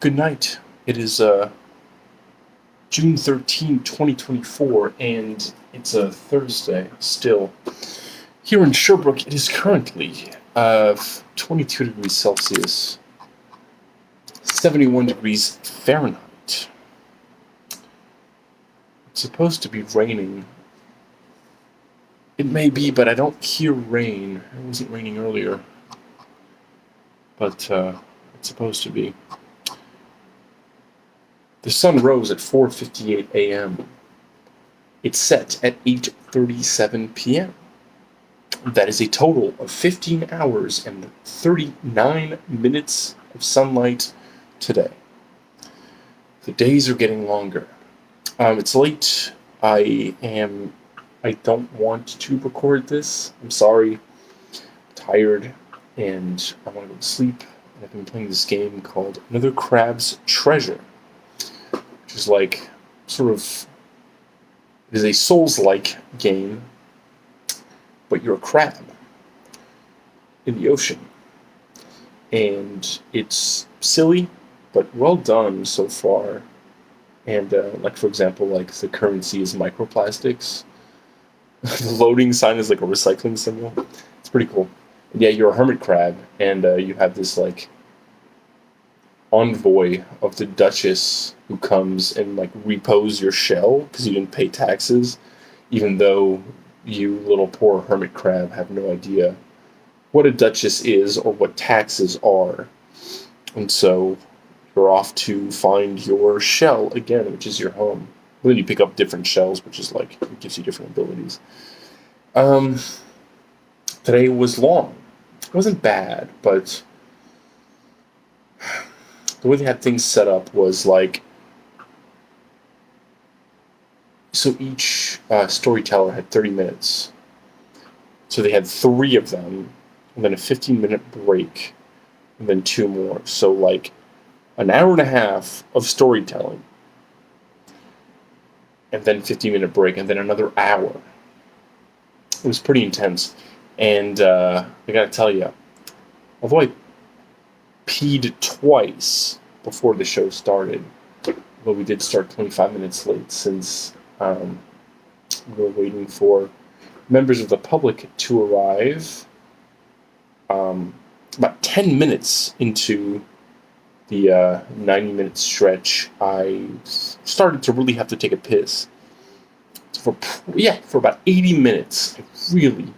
Good night. It is June 13, 2024, and it's a Thursday still. Here in Sherbrooke, it is currently 22 degrees Celsius, 71 degrees Fahrenheit. It's supposed to be raining. It may be, but I don't hear rain. It wasn't raining earlier. But it's supposed to be. The sun rose at 4:58 a.m. It set at 8:37 p.m. That is a total of 15 hours and 39 minutes of sunlight today. The days are getting longer. It's late. I don't want to record this. I'm sorry. I'm tired and I want to go to sleep. And I've been playing this game called Another Crab's Treasure, which is like sort of, it is a Souls-like game, but you're a crab in the ocean. And it's silly, but well done so far. And like, for example, like the currency is microplastics. The loading sign is like a recycling symbol. It's pretty cool. And yeah, you're a hermit crab, and you have this like envoy of the Duchess who comes and like repos your shell because you didn't pay taxes, even though you little poor hermit crab have no idea what a Duchess is or what taxes are. And so you're off to find your shell again, which is your home. And then you pick up different shells, which is like, it gives you different abilities. Today was long. It wasn't bad, but the way they had things set up was like, so each storyteller had 30 minutes. So they had 3 of them, and then a 15-minute break, and then 2 more. So like an hour and a half of storytelling, and then 15-minute break, and then another hour. It was pretty intense. And I gotta tell you, although I peed twice before the show started, but we did start 25 minutes late since we were waiting for members of the public to arrive. About 10 minutes into the 90-minute stretch, I started to really have to take a piss. For about 80 minutes, I really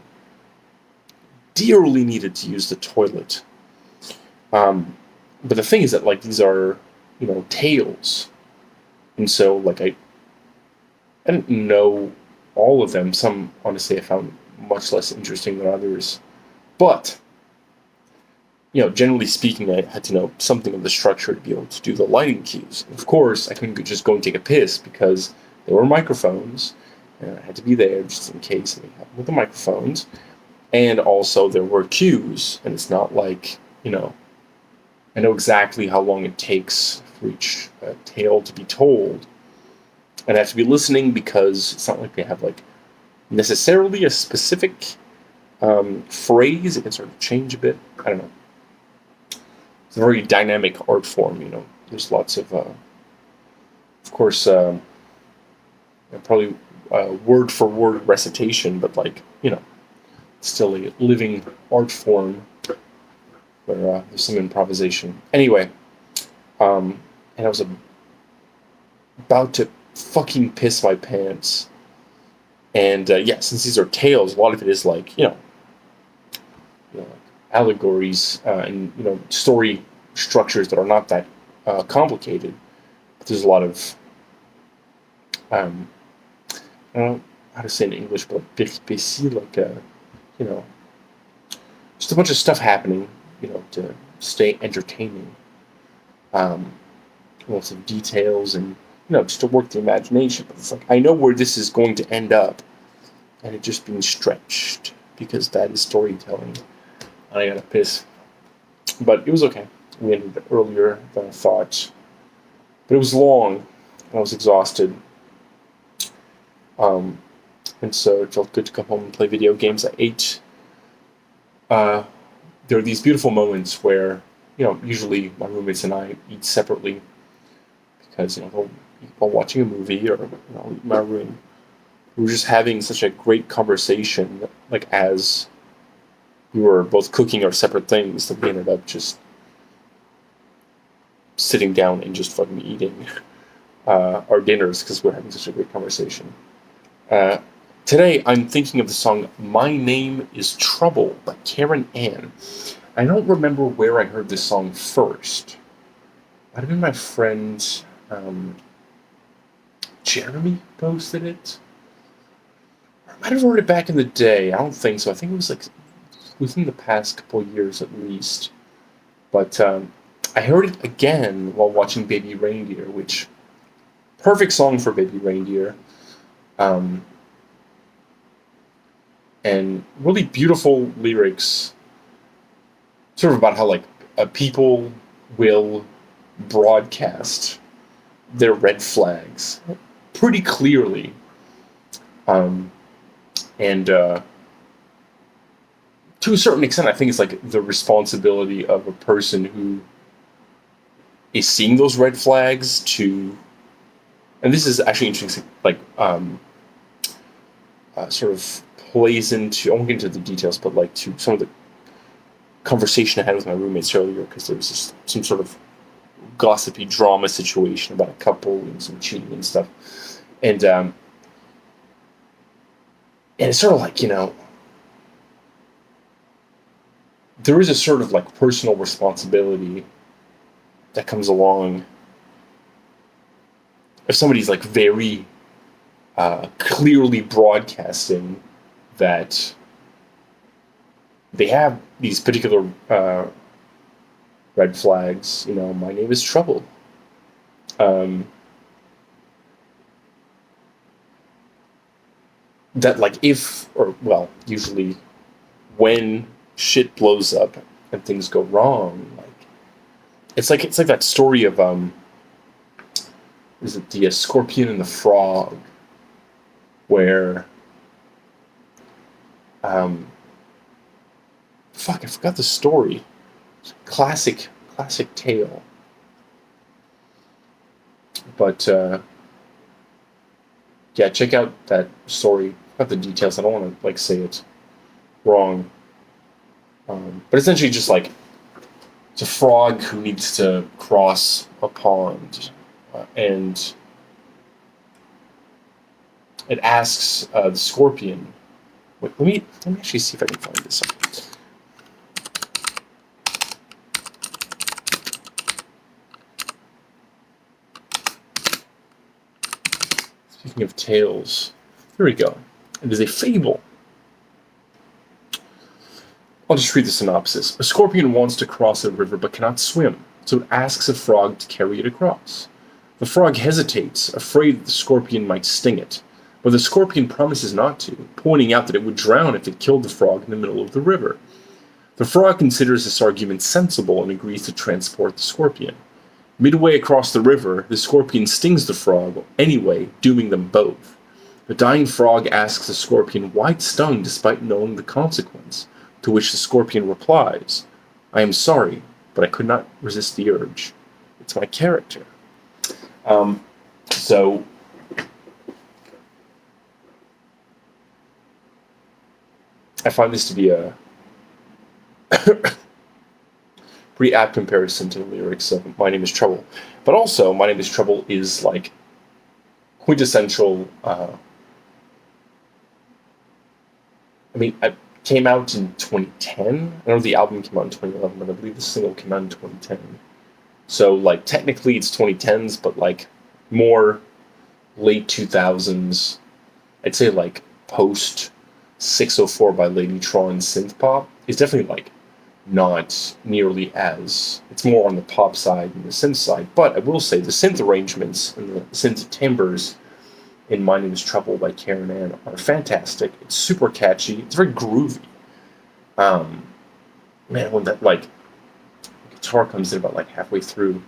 dearly needed to use the toilet. But the thing is that, like, these are, tales. And so, like, I didn't know all of them. Some, honestly, I found much less interesting than others. But, generally speaking, I had to know something of the structure to be able to do the lighting cues. Of course, I couldn't just go and take a piss because there were microphones, and I had to be there just in case anything happened with the microphones. And also there were cues, and it's not like, I know exactly how long it takes for each tale to be told. And I have to be listening because it's not like they have like necessarily a specific phrase. It can sort of change a bit. I don't know. It's a very dynamic art form, There's lots of course, probably word for word recitation, but like, still a living art form where there's some improvisation. Anyway, and I was about to fucking piss my pants. And since these are tales, a lot of it is like, allegories and story structures that are not that complicated. But there's a lot of I don't know how to say it in English, but like péripéties, like just a bunch of stuff happening, to stay entertaining. Lots of details and, just to work the imagination. But it's like, I know where this is going to end up, and it just being stretched, because that is storytelling. And I gotta piss. But it was okay. We ended earlier than I thought. But it was long, and I was exhausted. And so it felt good to come home and play video games. I ate. There are these beautiful moments where usually my roommates and I eat separately because they'll eat while watching a movie or eat in my room. We were just having such a great conversation, like as we were both cooking our separate things, that we ended up just sitting down and just fucking eating our dinners because we're having such a great conversation. Uh, Today, I'm thinking of the song "My Name Is Trouble" by Karen Ann. I don't remember where I heard this song first. Might have been my friend Jeremy posted it. I might have heard it back in the day. I don't think so. I think it was like within the past couple of years at least. But I heard it again while watching Baby Reindeer, which perfect song for Baby Reindeer. Um, and really beautiful lyrics, sort of about how like people will broadcast their red flags pretty clearly, and to a certain extent, I think it's like the responsibility of a person who is seeing those red flags to, and this is actually interesting, like sort of plays into, I won't get into the details, but like to some of the conversation I had with my roommates earlier, because there was just some sort of gossipy drama situation about a couple and some cheating and stuff, and it's sort of like there is a sort of like personal responsibility that comes along if somebody's like very clearly broadcasting that they have these particular red flags. My name is Trouble. That like usually when shit blows up and things go wrong, like it's like that story of is it the Scorpion and the Frog, where I forgot the story. Classic tale. But yeah, check out that story. Not the details. I don't want to like say it wrong. But essentially, just like it's a frog who needs to cross a pond, and it asks the scorpion. Wait, let me actually see if I can find this. Speaking of tales, here we go. It is a fable. I'll just read the synopsis. A scorpion wants to cross a river but cannot swim, so it asks a frog to carry it across. The frog hesitates, afraid that the scorpion might sting it, but the scorpion promises not to, pointing out that it would drown if it killed the frog in the middle of the river. The frog considers this argument sensible and agrees to transport the scorpion. Midway across the river, the scorpion stings the frog anyway, dooming them both. The dying frog asks the scorpion why it stung despite knowing the consequence, to which the scorpion replies, "I am sorry, but I could not resist the urge. It's my character." So I find this to be a pretty apt comparison to the lyrics of "My Name Is Trouble," but also "My Name Is Trouble" is like quintessential. It came out in 2010. I know the album came out in 2011, but I believe the single came out in 2010. So like technically it's 2010s, but like more late 2000s. I'd say like post 604 by Ladytron synth pop. It's definitely like not nearly as, it's more on the pop side than the synth side, but I will say the synth arrangements and the synth timbres in "My Name Is Trouble" by Karen Ann are fantastic. It's super catchy. It's very groovy. Man, when that like guitar comes in about like halfway through,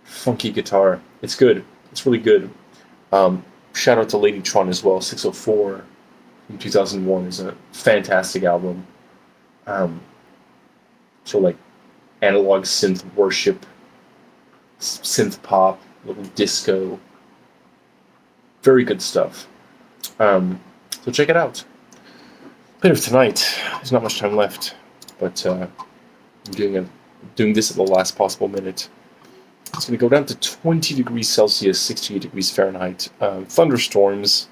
funky guitar, it's good. It's really good. Shout out to Ladytron as well. 604 from 2001 is a fantastic album. So like analog synth worship, synth pop, little disco. Very good stuff. So check it out. Later tonight, there's not much time left, but I'm doing this at the last possible minute. It's going to go down to 20 degrees Celsius, 68 degrees Fahrenheit. Thunderstorms.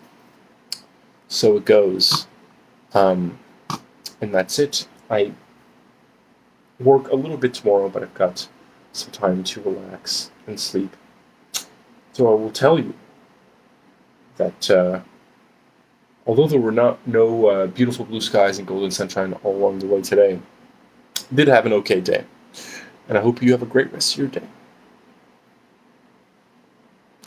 So it goes. And that's it. I work a little bit tomorrow, but I've got some time to relax and sleep. So I will tell you that although there were no beautiful blue skies and golden sunshine all along the way today, I did have an okay day. And I hope you have a great rest of your day.